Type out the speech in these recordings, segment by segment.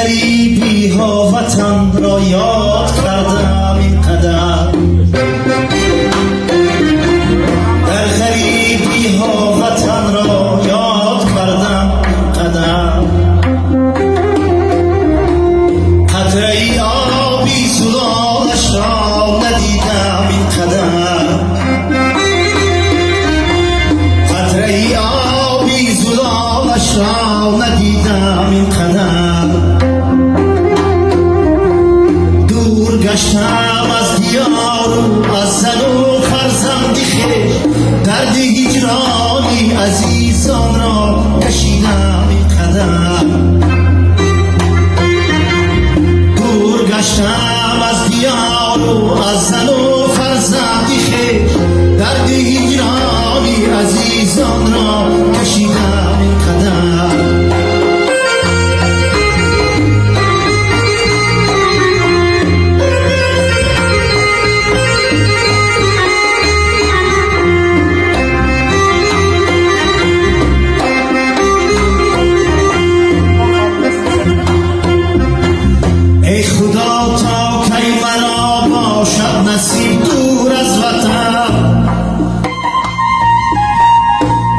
غریبی ها وطن را یاد کردم اینقدر، در غریبی ها وطن را یاد کردم اینقدر، قطره آبی زلالش را ندیدم اینقدر، قطره آبی زلالش را ندیدم اینقدر، دور گشتم از دیار و از زن و فرزند خویش، درد هجرانی عزیزان را کشیدم اینقدر، دور گشتم از دیار و از زن و فرزند خویش، درد هجرانی عزیزان را کشیدم اینقدر. نصیب دور از وطن،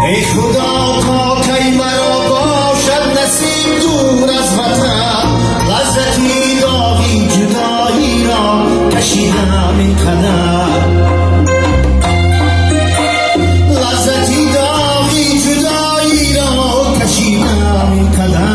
ای خدا تا کی مرا باشد نصیب دور از وطن، لذتی داغی جدایی را کشیدم اینقدر، لذتی داغی جدایی را کشیدم اینقدر،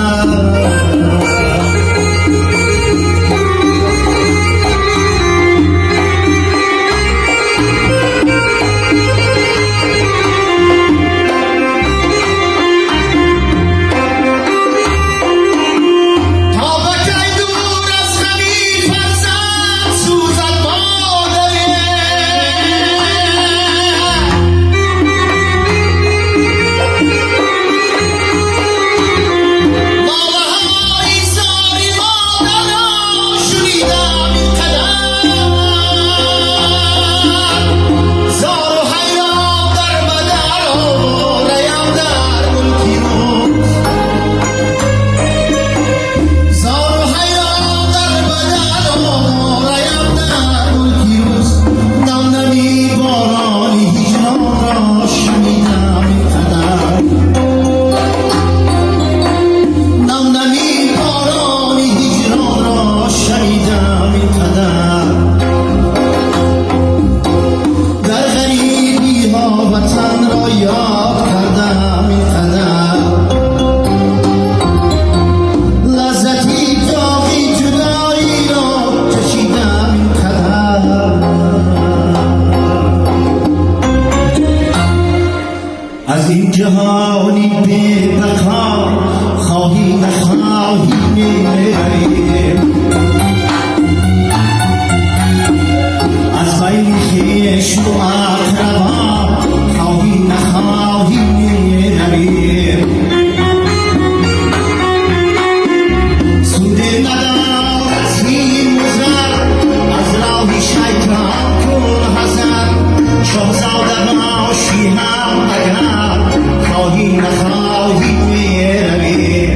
از این جهانی بی بقا خواهی نخواهی میبریم، از بین خویش و اقربا خواهی نخواهی میبریم، سود ندارد این مزر، از راه شیطان کن حذر، شاهزاده باشی هم اگر خواهی نخواهی میروی،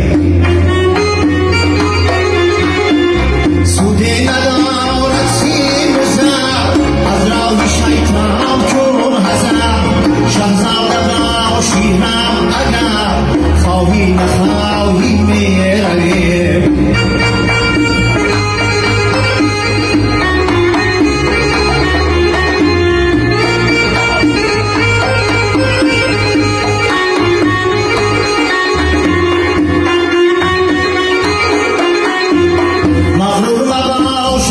سودی ندارد سیم و زر، از راه شیطان کن حذر، شاهزاده باشی هم اگر خواهی نخواهی میروی. مغرور مباش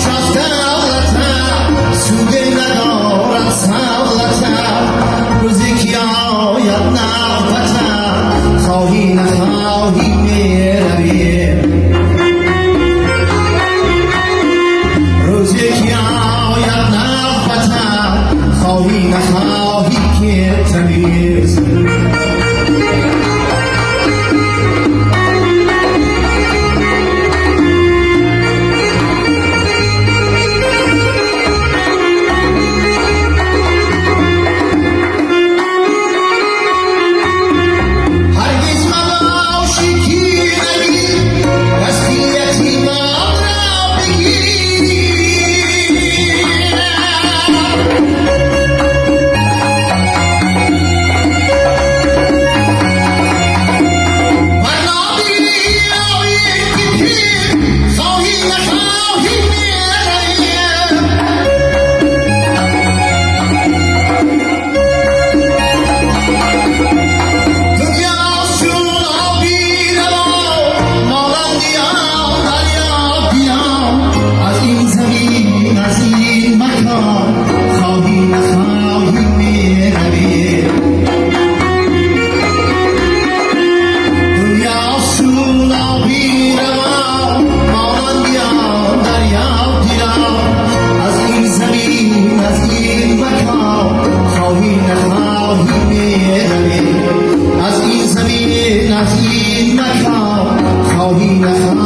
از خواهی میروی از این زمین از این مکان خواهی نخواهی